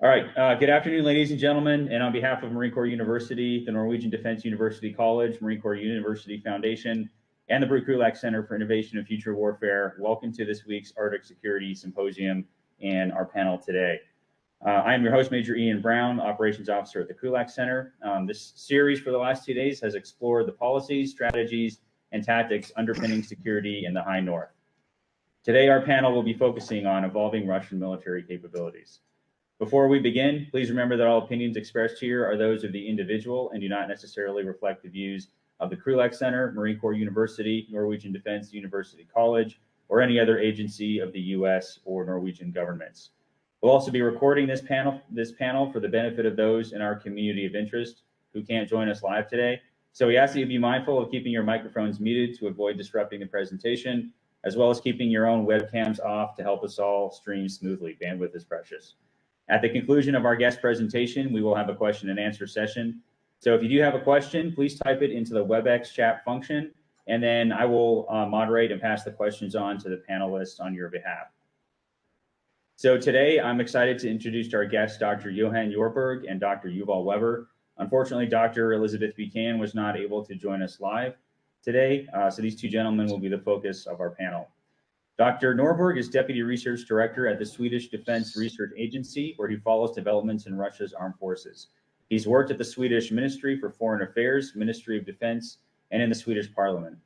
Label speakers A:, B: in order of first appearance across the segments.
A: All right, good afternoon, ladies and gentlemen, and on behalf of Marine Corps University, the Norwegian Defense University College, Marine Corps University Foundation, and the Krulak Center for Innovation and Future Warfare, welcome to this week's Arctic Security Symposium and our panel today. I am your host, Major Ian Brown, Operations Officer at the Krulak Center. This series for the last 2 days has explored the policies, strategies, and tactics underpinning security in the High North. Today, our panel will be focusing on evolving Russian military capabilities. Before we begin, please remember that all opinions expressed here are those of the individual and do not necessarily reflect the views of the Krulak Center, Marine Corps University, Norwegian Defense University College, or any other agency of the U.S. or Norwegian governments. We'll also be recording this panel for the benefit of those in our community of interest who can't join us live today. So we ask that you be mindful of keeping your microphones muted to avoid disrupting the presentation, as well as keeping your own webcams off to help us all stream smoothly. Bandwidth is precious. At the conclusion of our guest presentation, we will have a question and answer session. So if you do have a question, please type it into the WebEx chat function, and then I will moderate and pass the questions on to the panelists on your behalf. So today, I'm excited to introduce our guests, Dr. Johan Norberg and Dr. Yuval Weber. Unfortunately, Dr. Elizabeth Buchanan was not able to join us live today, so these two gentlemen will be the focus of our panel. Dr. Norberg is Deputy Research Director at the Swedish Defense Research Agency, where he follows developments in Russia's armed forces. He's worked at the Swedish Ministry for Foreign Affairs, Ministry of Defense, and in the Swedish Parliament.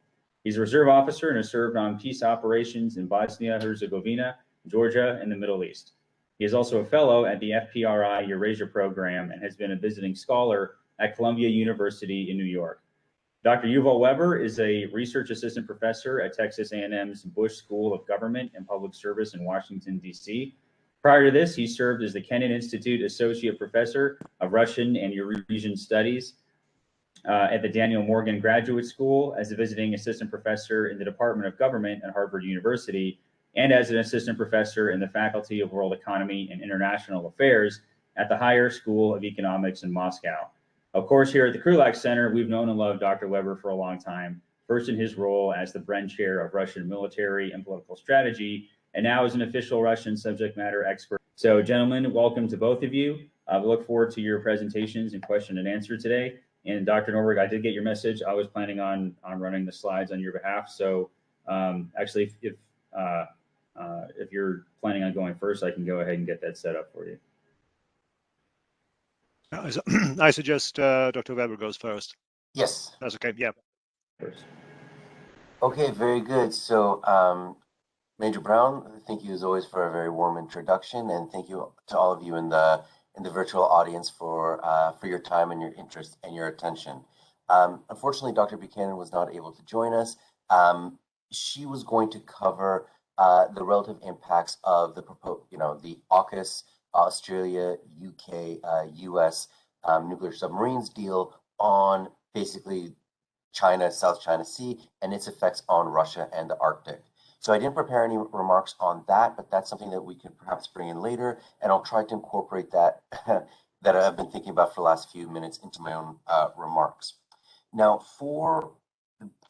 A: He's a reserve officer and has served on peace operations in Bosnia, Herzegovina, Georgia, and the Middle East. He is also a fellow at the FPRI Eurasia Program and has been a visiting scholar at Columbia University in New York. Dr. Yuval Weber is a research assistant professor at Texas A&M's Bush School of Government and Public Service in Washington, D.C. Prior to this, he served as the Kennan Institute Associate Professor of Russian and Eurasian Studies at the Daniel Morgan Graduate School, as a visiting assistant professor in the Department of Government at Harvard University, and as an assistant professor in the Faculty of World Economy and International Affairs at the Higher School of Economics in Moscow. Of course, here at the Krulak Center, we've known and loved Dr. Weber for a long time, first in his role as the Bren Chair of Russian Military and Political Strategy, and now as an official Russian subject matter expert. So, gentlemen, welcome to both of you. We look forward to your presentations and question and answer today. And Dr. Norberg, I did get your message. I was planning on running the slides on your behalf. So, actually, if you're planning on going first, I can go ahead and get that set up for you.
B: I suggest Dr. Weber goes first.
C: Yes.
B: That's okay, yeah.
A: First.
C: Okay, very good. So, Major Brown, thank you as always for a very warm introduction, and thank you to all of you in the virtual audience for your time and your interest and your attention. Unfortunately, Dr. Buchanan was not able to join us. She was going to cover the relative impacts of the AUKUS, Australia, UK, US nuclear submarines deal on basically China, South China Sea, and its effects on Russia and the Arctic. So I didn't prepare any remarks on that, but that's something that we could perhaps bring in later, and I'll try to incorporate that that I've been thinking about for the last few minutes into my own remarks. Now, for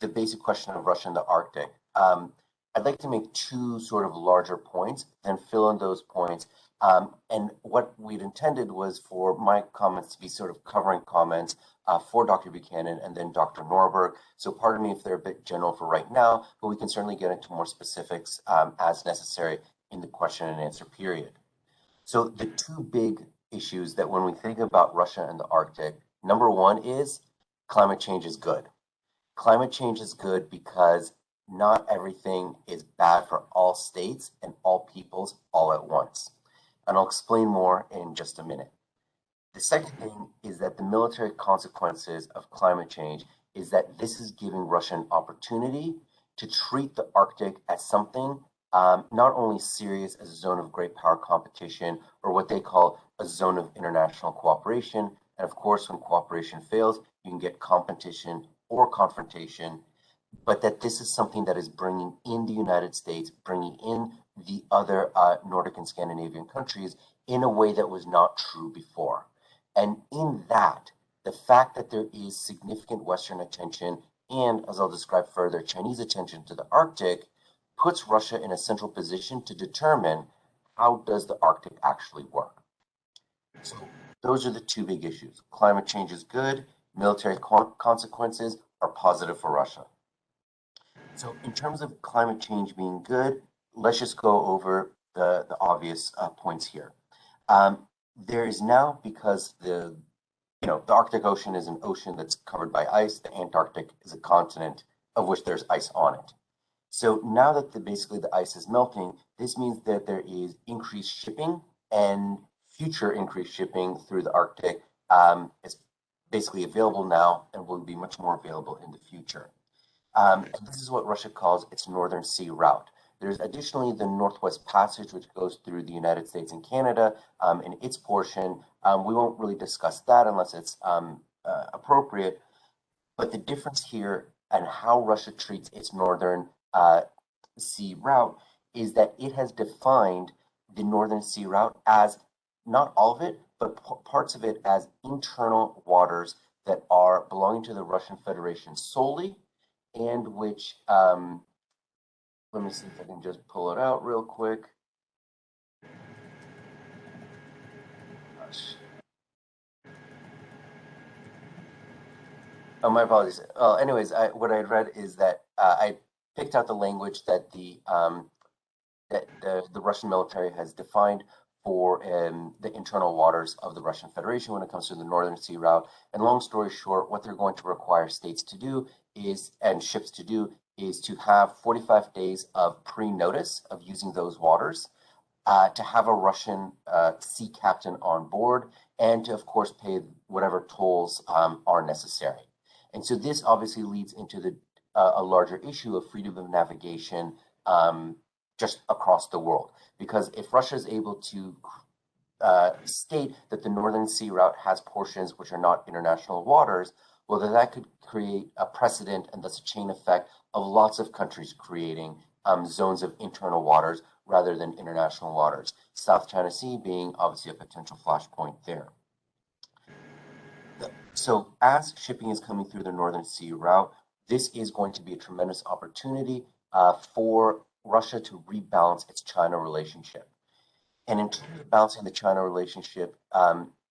C: the basic question of Russia and the Arctic, I'd like to make two sort of larger points, then fill in those points. And what we'd intended was for my comments to be sort of covering comments for Dr. Buchanan and then Dr. Norberg. So pardon me if they're a bit general for right now, but we can certainly get into more specifics as necessary in the question and answer period. So the two big issues that when we think about Russia and the Arctic, number one is climate change is good. Climate change is good because not everything is bad for all states and all peoples all at once. And I'll explain more in just a minute. The second thing is that the military consequences of climate change is that this is giving Russia an opportunity to treat the Arctic as something not only serious as a zone of great power competition or what they call a zone of international cooperation. And of course, when cooperation fails, you can get competition or confrontation, but that this is something that is bringing in the United States, bringing in the other Nordic and Scandinavian countries in a way that was not true before. And in that, the fact that there is significant Western attention and, as I'll describe further, Chinese attention to the Arctic puts Russia in a central position to determine how does the Arctic actually work. So those are the two big issues. Climate change is good, military consequences are positive for Russia. So in terms of climate change being good, let's just go over the obvious points here. There is now, because the Arctic Ocean is an ocean that's covered by ice, the Antarctic is a continent of which there's ice on it. So now that basically the ice is melting, this means that there is increased shipping, and future increased shipping through the Arctic is basically available now and will be much more available in the future. And this is what Russia calls its Northern Sea route. There's additionally the Northwest Passage, which goes through the United States and Canada in its portion. We won't really discuss that unless it's appropriate. But the difference here and how Russia treats its Northern Sea route is that it has defined the Northern Sea route as, not all of it, but parts of it as internal waters that are belonging to the Russian Federation solely, and which, let me see if I can just pull it out real quick. Gosh. Oh, my apologies. Anyways, what I read is that I picked out the language that the Russian military has defined for the internal waters of the Russian Federation when it comes to the Northern Sea route. And long story short, what they're going to require states to do is, and ships to do, is to have 45 days of pre-notice of using those waters, to have a Russian sea captain on board, and to, of course, pay whatever tolls are necessary. And so this obviously leads into a larger issue of freedom of navigation just across the world. Because if Russia is able to state that the Northern Sea route has portions which are not international waters, well, then that could create a precedent and thus a chain effect of lots of countries creating zones of internal waters rather than international waters. South China Sea being obviously a potential flashpoint there. So as shipping is coming through the Northern Sea route, this is going to be a tremendous opportunity for Russia to rebalance its China relationship. And in terms of balancing the China relationship,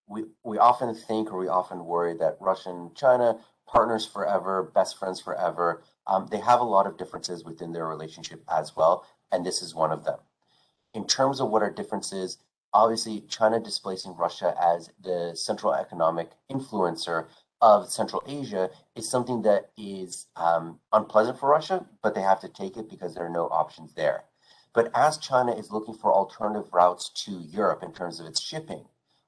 C: we often think, or we often worry, that Russia and China, partners forever, best friends forever, they have a lot of differences within their relationship as well, and this is one of them. In terms of what our differences, obviously China displacing Russia as the central economic influencer of Central Asia is something that is unpleasant for Russia, but they have to take it because there are no options there. But as China is looking for alternative routes to Europe in terms of its shipping,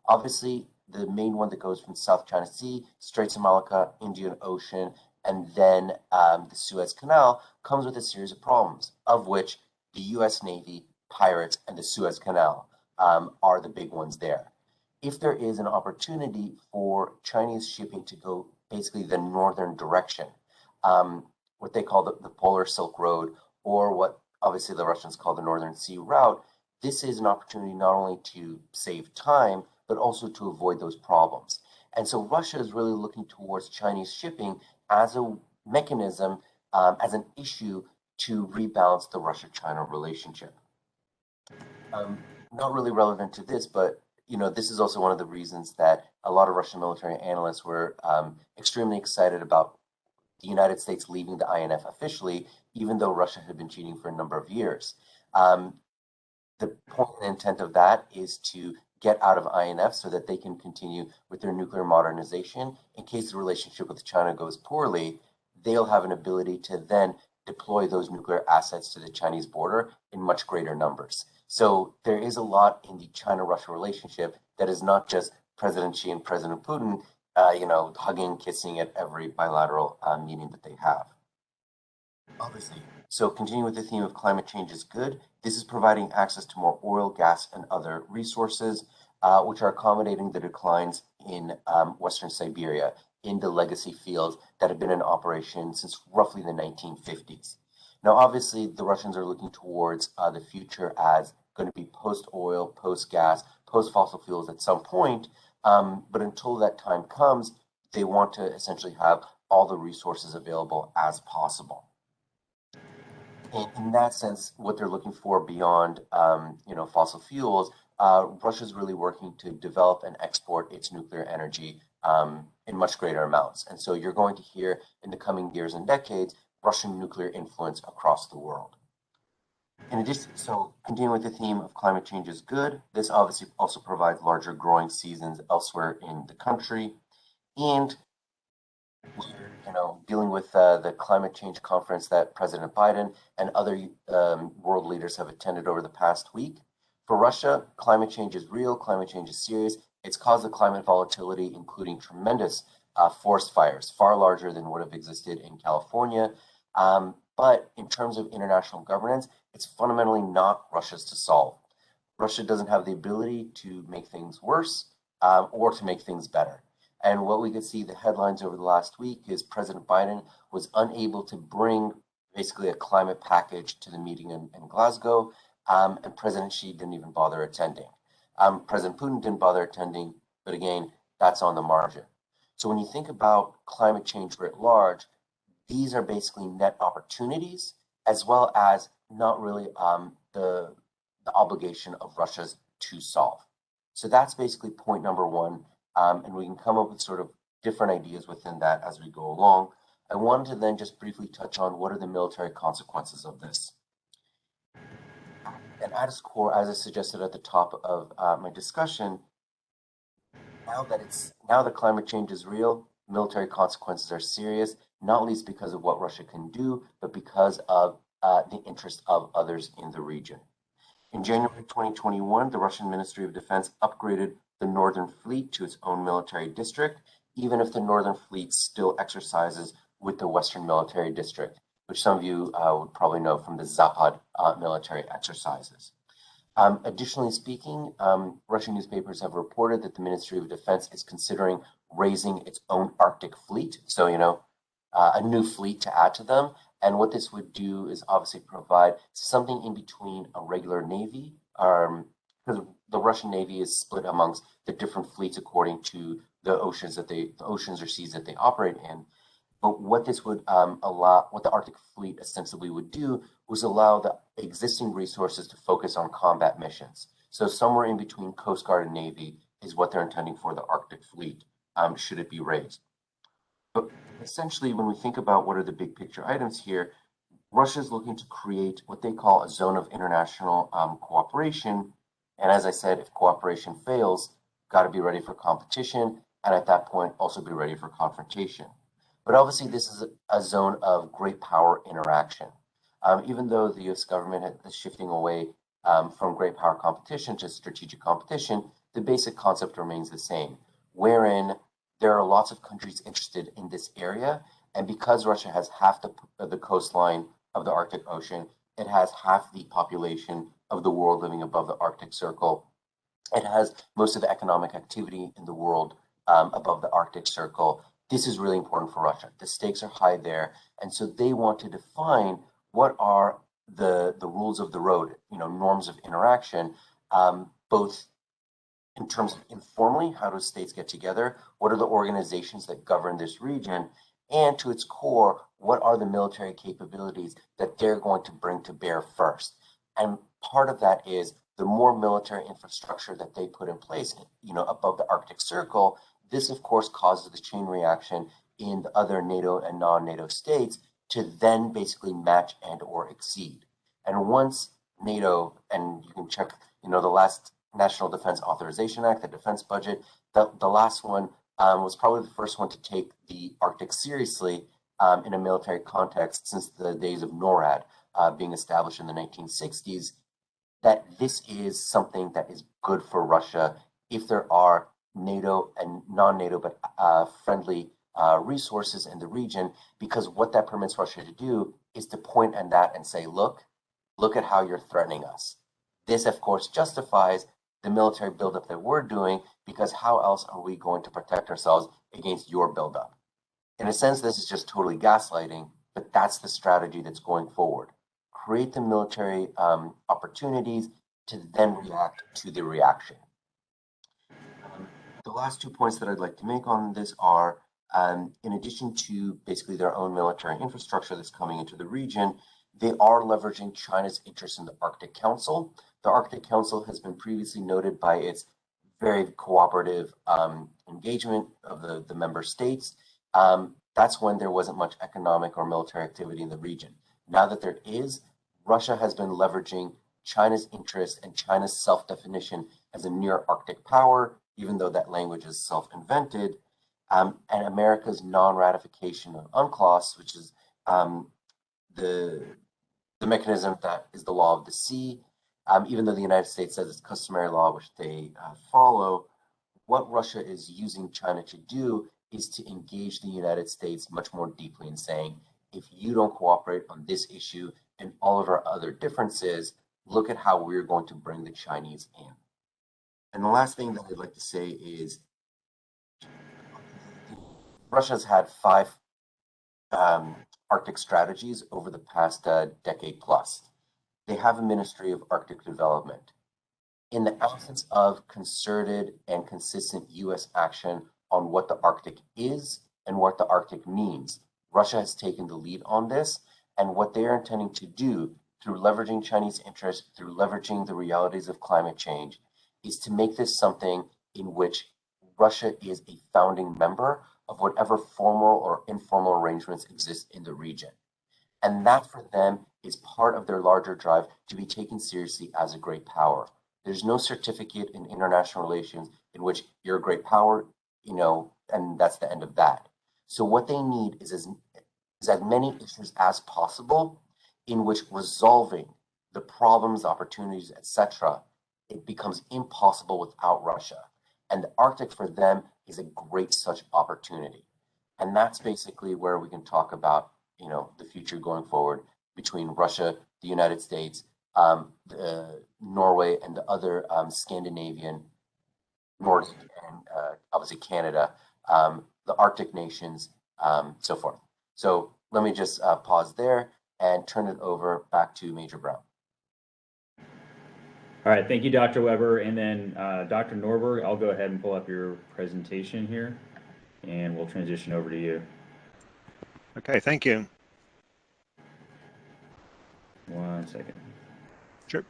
C: obviously the main one that goes from South China Sea, Straits of Malacca, Indian Ocean, and then the Suez Canal comes with a series of problems, of which the US Navy, pirates, and the Suez Canal are the big ones there. If there is an opportunity for Chinese shipping to go basically the northern direction, what they call the Polar Silk Road, or what obviously the Russians call the Northern Sea Route, this is an opportunity not only to save time, but also to avoid those problems. And so Russia is really looking towards Chinese shipping as a mechanism, as an issue to rebalance the Russia-China relationship. Not really relevant to this, but this is also one of the reasons that a lot of Russian military analysts were extremely excited about the United States leaving the INF officially, even though Russia had been cheating for a number of years. The point and intent of that is to get out of INF so that they can continue with their nuclear modernization. In case the relationship with China goes poorly, they'll have an ability to then deploy those nuclear assets to the Chinese border in much greater numbers. So there is a lot in the China-Russia relationship that is not just President Xi and President Putin, hugging, kissing at every bilateral meeting that they have. Obviously. So continuing with the theme of climate change is good. This is providing access to more oil, gas, and other resources, which are accommodating the declines in Western Siberia, in the legacy fields that have been in operation since roughly the 1950s. Now, obviously, the Russians are looking towards the future as going to be post-oil, post-gas, post-fossil fuels at some point, but until that time comes, they want to essentially have all the resources available as possible. And in that sense, what they're looking for beyond, fossil fuels Russia's really working to develop and export its nuclear energy in much greater amounts. And so you're going to hear in the coming years and decades, Russian nuclear influence across the world. In addition, so continuing with the theme of climate change is good, this obviously also provides larger growing seasons elsewhere in the country. And we're dealing with the climate change conference that President Biden and other world leaders have attended over the past week. For Russia, climate change is real, climate change is serious. It's caused the climate volatility, including tremendous forest fires, far larger than would have existed in California. But in terms of international governance, it's fundamentally not Russia's to solve. Russia doesn't have the ability to make things worse or to make things better. And what we could see the headlines over the last week is President Biden was unable to bring basically a climate package to the meeting in Glasgow, and President Xi didn't even bother attending. President Putin didn't bother attending, but again, that's on the margin. So when you think about climate change writ large, these are basically net opportunities, as well as not really the obligation of Russia's to solve. So that's basically point number one. And we can come up with sort of different ideas within that as we go along. I wanted to then just briefly touch on what are the military consequences of this. And at its core, as I suggested at the top of my discussion, now that climate change is real, military consequences are serious, not least because of what Russia can do, but because of the interest of others in the region. In January 2021, the Russian Ministry of Defense upgraded the Northern Fleet to its own military district, even if the Northern Fleet still exercises with the Western Military District, which some of you would probably know from the Zapad military exercises. Additionally speaking, Russian newspapers have reported that the Ministry of Defense is considering raising its own Arctic fleet. So, a new fleet to add to them. And what this would do is obviously provide something in between a regular Navy, because the Russian Navy is split amongst the different fleets according to the oceans or seas that they operate in. But what this would what the Arctic Fleet ostensibly would do was allow the existing resources to focus on combat missions. So somewhere in between Coast Guard and Navy is what they're intending for the Arctic Fleet, should it be raised. But essentially, when we think about what are the big picture items here, Russia is looking to create what they call a zone of international cooperation. And as I said, if cooperation fails, got to be ready for competition, and at that point, also be ready for confrontation. But obviously, this is a zone of great power interaction. Even though the US government is shifting away from great power competition to strategic competition, the basic concept remains the same, wherein there are lots of countries interested in this area. And because Russia has half the coastline of the Arctic Ocean, it has half the population of the world living above the Arctic Circle. It has most of the economic activity in the world above the Arctic Circle. This is really important for Russia. The stakes are high there. And so they want to define what are the rules of the road, norms of interaction, both in terms of informally, how do states get together? What are the organizations that govern this region? And to its core, what are the military capabilities that they're going to bring to bear first? And part of that is the more military infrastructure that they put in place, above the Arctic Circle, this of course causes the chain reaction in the other NATO and non-NATO states to then basically match and or exceed. And once NATO, and you can check, the last National Defense Authorization Act, the defense budget, the last one was probably the first one to take the Arctic seriously in a military context since the days of NORAD being established in the 1960s, that this is something that is good for Russia if there are NATO and non-NATO but friendly resources in the region, because what that permits Russia to do is to point at that and say, look at how you're threatening us. This, of course, justifies the military buildup that we're doing, because how else are we going to protect ourselves against your buildup? In a sense, this is just totally gaslighting, but that's the strategy that's going forward. Create the military opportunities to then react to the reaction. The last 2 points that I'd like to make on this are, in addition to basically their own military infrastructure that's coming into the region, they are leveraging China's interest in the Arctic Council. The Arctic Council has been previously noted by its very cooperative engagement of the member states. That's when there wasn't much economic or military activity in the region. Now that there is, Russia has been leveraging China's interest and China's self-definition as a near Arctic power, even though that language is self-invented, and America's non-ratification of UNCLOS, which is the mechanism that is the law of the sea, even though the United States says it's customary law, which they follow. What Russia is using China to do is to engage the United States much more deeply in saying, if you don't cooperate on this issue and all of our other differences, look at how we're going to bring the Chinese in. And the last thing that I'd like to say is Russia's had 5 Arctic strategies over the past decade plus. They have a Ministry of Arctic Development. In the absence of concerted and consistent US action on what the Arctic is and what the Arctic means, Russia has taken the lead on this, and what they are intending to do through leveraging Chinese interests, through leveraging the realities of climate change, is to make this something in which Russia is a founding member of whatever formal or informal arrangements exist in the region. And that for them is part of their larger drive to be taken seriously as a great power. There's no certificate in international relations in which you're a great power, and that's the end of that. So what they need is as many issues as possible in which resolving the problems, opportunities, etc., it becomes impossible without Russia. And the Arctic for them is a great such opportunity. And that's basically where we can talk about, the future going forward between Russia, the United States, Norway, and the other Scandinavian, Nordic, and obviously Canada, the Arctic nations, so forth. So let me just pause there and turn it over back to Major Brown.
A: All right, thank you, Dr. Weber. And then Dr. Norberg, I'll go ahead and pull up your presentation here, and we'll transition over to you.
B: Okay, thank you.
A: 1 second.
B: Sure.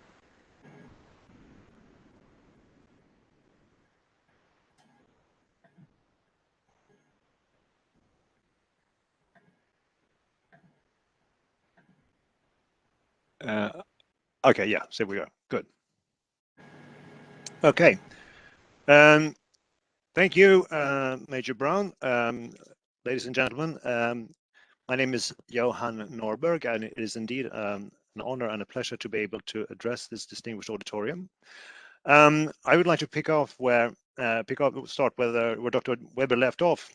B: Okay, yeah, so we are good. Okay. Thank you, Major Brown. Ladies and gentlemen, my name is Johan Norberg, and it is indeed an honor and a pleasure to be able to address this distinguished auditorium. I would like to start where Dr. Weber left off.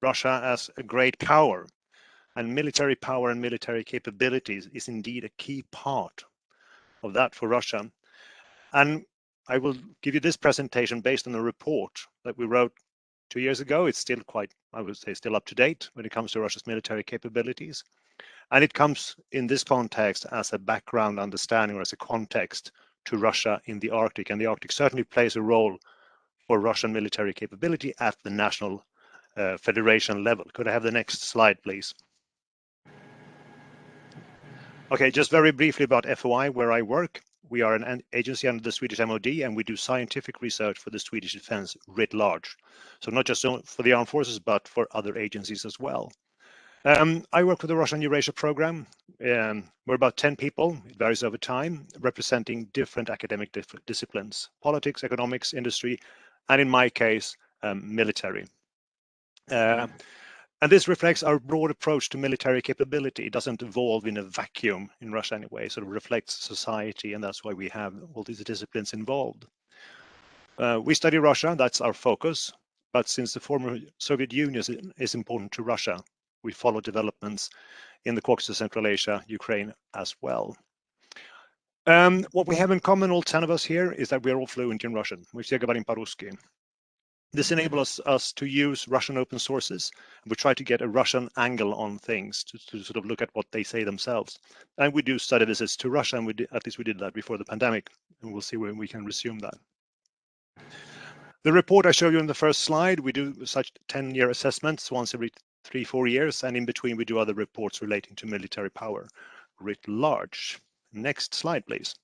B: Russia as a great power, and military power and military capabilities is indeed a key part of that for Russia. And I will give you this presentation based on a report that we wrote 2 years ago. It's still quite, I would say, still up to date when it comes to Russia's military capabilities. And it comes in this context as a background understanding or as a context to Russia in the Arctic. And the Arctic certainly plays a role for Russian military capability at the national federation level. Could I have the next slide, please? Okay, just very briefly about FOI, where I work. We are an agency under the Swedish MOD, and we do scientific research for the Swedish defense writ large. So not just for the armed forces, but for other agencies as well. I work with the Russian Eurasia program. We're about 10 people, it varies over time, representing different academic disciplines, politics, economics, industry, and in my case, military. And this reflects our broad approach to military capability. It doesn't evolve in a vacuum in Russia anyway, sort of reflects society, and that's why we have all these disciplines involved. We study Russia, that's our focus, but since the former Soviet Union is important to Russia, we follow developments in the Caucasus, Central Asia, Ukraine as well. What we have in common, all 10 of us here, is that we are all fluent in Russian. Мы все говорим по-русски. This enables us to use Russian open sources. We try to get a Russian angle on things to sort of look at what they say themselves. And we do study visits to Russia, and at least we did that before the pandemic, and we'll see when we can resume that. The report I show you in the first slide, we do such 10-year assessments once every 3-4 years, and in between we do other reports relating to military power writ large. Next slide, please.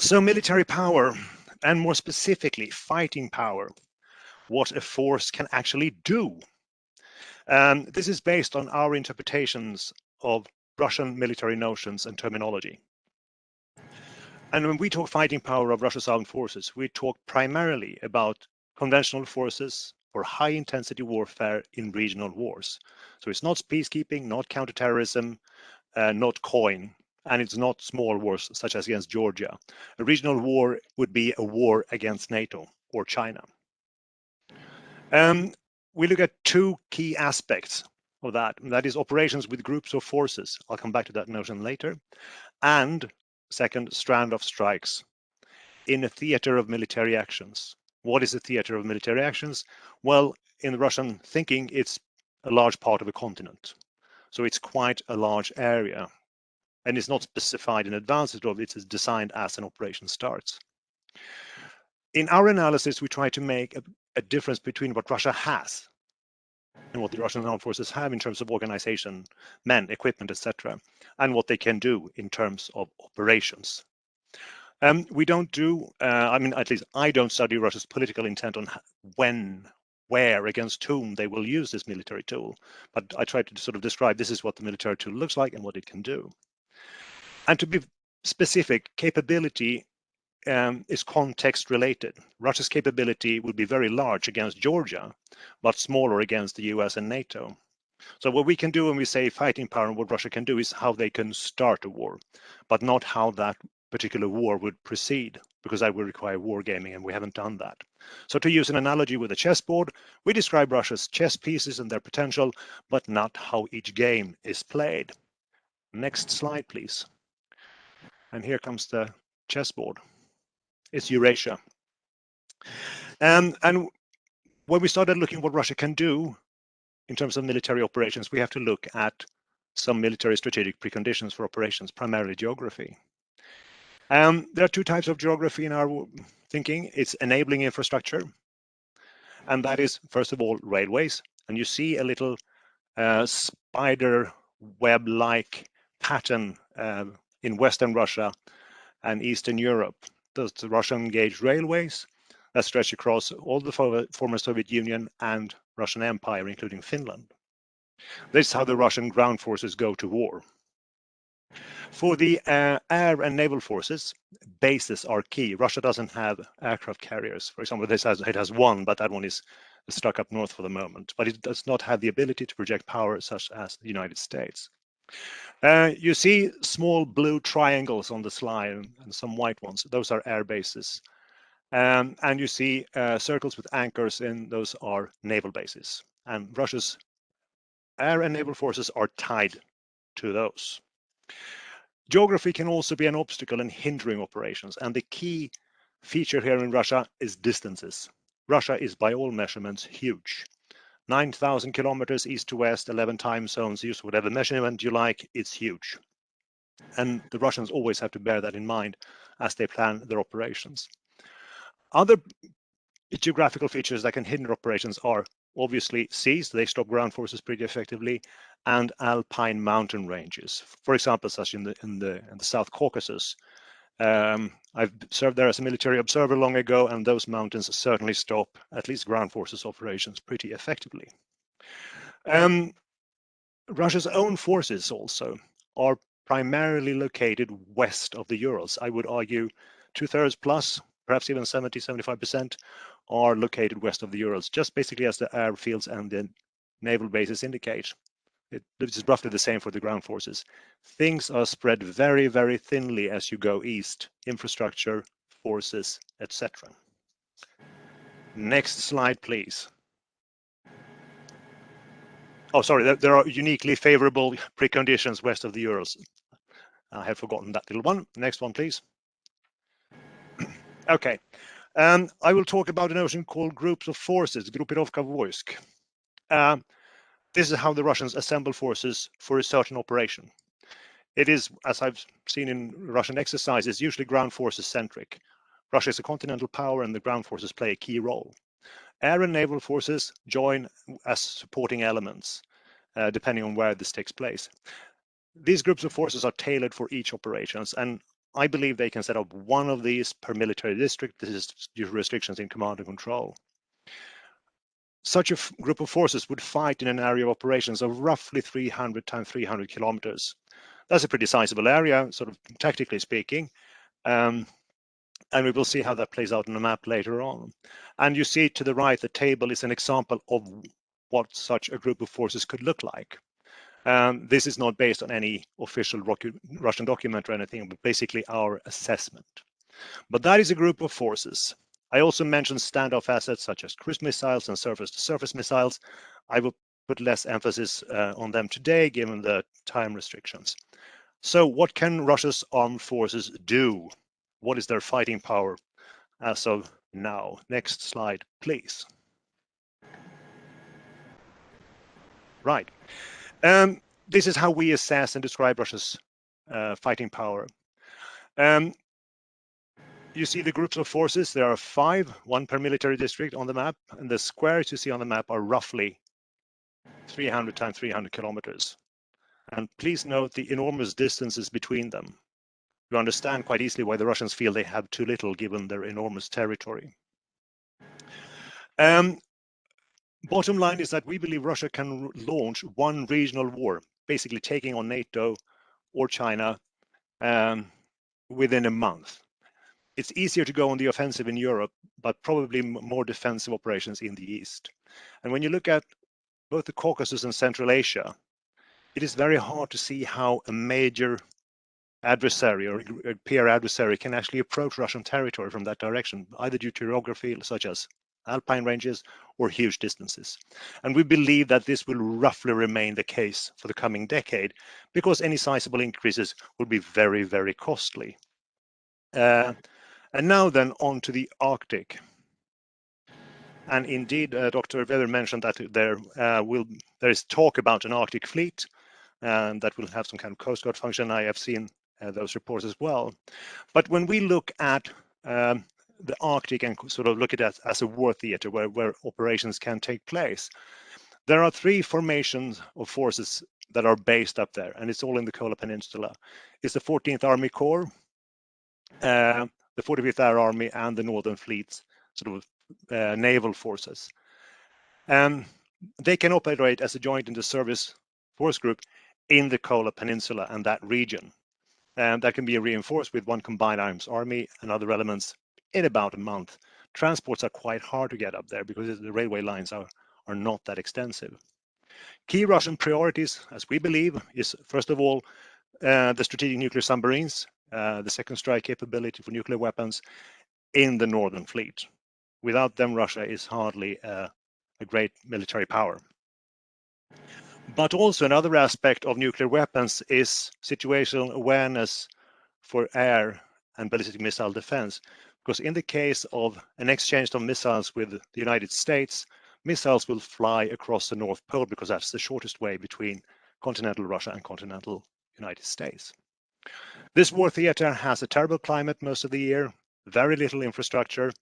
B: So military power, and more specifically fighting power, what a force can actually do. This is based on our interpretations of Russian military notions and terminology. And when we talk fighting power of Russia's armed forces, we talk primarily about conventional forces for high intensity warfare in regional wars. So it's not peacekeeping, not counterterrorism, not COIN, and it's not small wars such as against Georgia. A regional war would be a war against NATO or China. We look at two key aspects of that. That is operations with groups of forces. I'll come back to that notion later. And second, strand of strikes in a theater of military actions. What is a theater of military actions? Well, in Russian thinking, it's a large part of a continent. So it's quite a large area. And it's not specified in advance at all. It's designed as an operation starts. In our analysis, we try to make a difference between what Russia has and what the Russian armed forces have in terms of organization, men, equipment, etc., and what they can do in terms of operations. We don't do, I mean, at least I don't study Russia's political intent on when, where, against whom they will use this military tool. But I try to sort of describe this is what the military tool looks like and what it can do. And to be specific, capability is context related. Russia's capability would be very large against Georgia, but smaller against the US and NATO. So what we can do when we say fighting power and what Russia can do is how they can start a war, but not how that particular war would proceed, because that would require wargaming, and we haven't done that. So to use an analogy with a chessboard, we describe Russia's chess pieces and their potential, but not how each game is played. Next slide, please. And here comes the chessboard. It's Eurasia. And when we started looking at what Russia can do in terms of military operations, we have to look at some military strategic preconditions for operations, primarily geography. There are two types of geography in our thinking. It's enabling infrastructure, and that is, first of all, railways. And you see a little spider web-like pattern in Western Russia and Eastern Europe. Those the Russian gauge railways that stretch across all the former Soviet Union and Russian Empire, including Finland. This is how the Russian ground forces go to war. For the air and naval forces, bases are key. Russia doesn't have aircraft carriers. For example, it has one, but that one is stuck up north for the moment. But it does not have the ability to project power such as the United States. You see small blue triangles on the slide and some white ones. Those are air bases. And you see circles with anchors in, those are naval bases. And Russia's air and naval forces are tied to those. Geography can also be an obstacle in hindering operations, and the key feature here in Russia is distances. Russia is by all measurements huge. 9,000 kilometers east to west, 11 time zones, use whatever measurement you like, it's huge. And the Russians always have to bear that in mind as they plan their operations. Other geographical features that can hinder operations are obviously seas, they stop ground forces pretty effectively, and alpine mountain ranges. For example, such in the South Caucasus. I've served there as a military observer long ago, and those mountains certainly stop at least ground forces operations pretty effectively. Russia's own forces also are primarily located west of the Urals. I would argue 2/3 plus, perhaps even 70–75% are located west of the Urals, just basically as the airfields and the naval bases indicate. It is roughly the same for the ground forces. Things are spread very, very thinly as you go east, infrastructure, forces, etc. Next slide, please. Oh, sorry, there are uniquely favorable preconditions west of the Urals. I have forgotten that little one. Next one, please. Okay. I will talk about a notion called groups of forces, группировка войск. This is how the Russians assemble forces for a certain operation. It is, as I've seen in Russian exercises, usually ground forces centric. Russia is a continental power and the ground forces play a key role. Air and naval forces join as supporting elements, depending on where this takes place. These groups of forces are tailored for each operations, and I believe they can set up one of these per military district. This is due to restrictions in command and control. Such a group of forces would fight in an area of operations of roughly 300 times 300 kilometers. That's a pretty sizable area, sort of tactically speaking. And we will see how that plays out on the map later on. And you see to the right, the table is an example of what such a group of forces could look like. This is not based on any official Russian document or anything, but basically our assessment. But that is a group of forces. I also mentioned standoff assets such as cruise missiles and surface-to-surface missiles. I will put less emphasis on them today, given the time restrictions. So what can Russia's armed forces do? What is their fighting power as of now? Next slide, please. Right. This is how we assess and describe Russia's fighting power. You see the groups of forces. There are 5, 1 per military district on the map, and the squares you see on the map are roughly 300 times 300 kilometers. And please note the enormous distances between them. You understand quite easily why the Russians feel they have too little given their enormous territory. Bottom line is that we believe Russia can launch one regional war, basically taking on NATO or China within a month. It's easier to go on the offensive in Europe, but probably more defensive operations in the East. And when you look at both the Caucasus and Central Asia, it is very hard to see how a major adversary or a peer adversary can actually approach Russian territory from that direction, either due to geography, such as alpine ranges, or huge distances. And we believe that this will roughly remain the case for the coming decade, because any sizable increases will be very, very costly. And now then on to the Arctic. And indeed, Dr. Weber mentioned that there is talk about an Arctic fleet that will have some kind of Coast Guard function. I have seen those reports as well. But when we look at the Arctic and sort of look at it as a war theater where operations can take place, there are 3 formations of forces that are based up there, and it's all in the Kola Peninsula. It's the 14th Army Corps, the 45th Air Army, and the Northern Fleet's sort of naval forces. They can operate as a joint inter-service force group in the Kola Peninsula and that region. That can be reinforced with 1 combined arms army and other elements in about a month. Transports are quite hard to get up there because the railway lines are not that extensive. Key Russian priorities, as we believe, is first of all the strategic nuclear submarines, the second strike capability for nuclear weapons in the Northern Fleet. Without them, Russia is hardly a great military power. But also another aspect of nuclear weapons is situational awareness for air and ballistic missile defense. Because in the case of an exchange of missiles with the United States, missiles will fly across the North Pole because that's the shortest way between continental Russia and continental United States. This war theater has a terrible climate most of the year, very little infrastructure,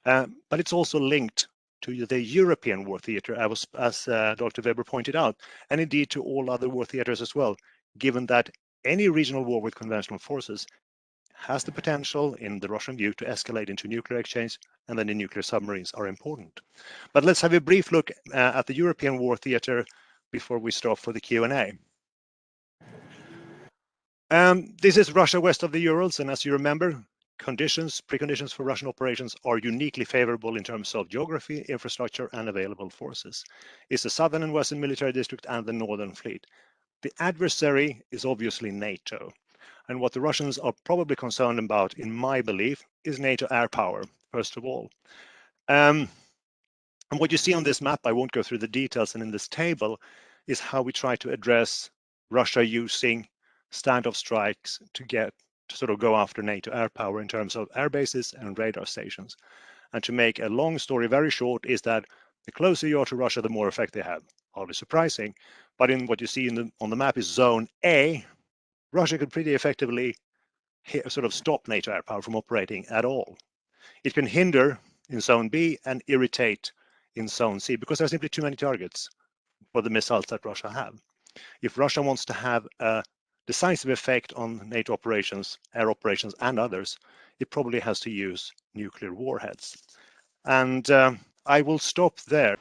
B: but it's also linked to the European war theater, as Dr. Weber pointed out, and indeed to all other war theaters as well, given that any regional war with conventional forces has the potential, in the Russian view, to escalate into nuclear exchange, and then the nuclear submarines are important. But let's have a brief look at the European war theater before we stop for the Q&A. This is Russia west of the Urals, and as you remember, preconditions for Russian operations are uniquely favorable in terms of geography, infrastructure, and available forces. It's the southern and western military district and the northern fleet. The adversary is obviously NATO. And what the Russians are probably concerned about, in my belief, is NATO air power, first of all. And what you see on this map, I won't go through the details, and in this table, is how we try to address Russia using standoff strikes to sort of go after NATO air power in terms of air bases and radar stations. And to make a long story very short is that the closer you are to Russia, the more effect they have. Hardly surprising, but in what you see on the map is Zone A, Russia could pretty effectively sort of stop NATO air power from operating at all. It can hinder in Zone B and irritate in Zone C because there are simply too many targets for the missiles that Russia have. If Russia wants to have a decisive effect on NATO operations, air operations, and others, it probably has to use nuclear warheads. And I will stop there.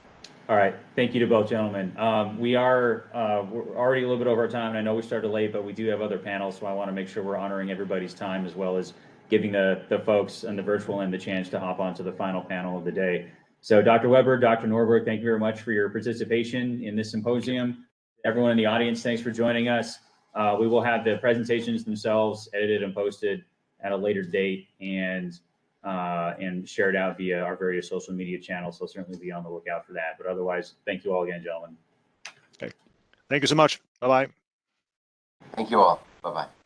A: All right. Thank you to both gentlemen. We're already a little bit over our time, and I know we started late, but we do have other panels, so I want to make sure we're honoring everybody's time as well as giving the folks on the virtual end the chance to hop onto the final panel of the day. So Dr. Weber, Dr. Norberg, thank you very much for your participation in this symposium. Everyone in the audience, thanks for joining us. We will have the presentations themselves edited and posted at a later date and shared out via our various social media channels. So certainly be on the lookout for that. But otherwise, thank you all again, gentlemen.
B: Okay. Thank you so much. Bye-bye.
C: Thank you all. Bye-bye.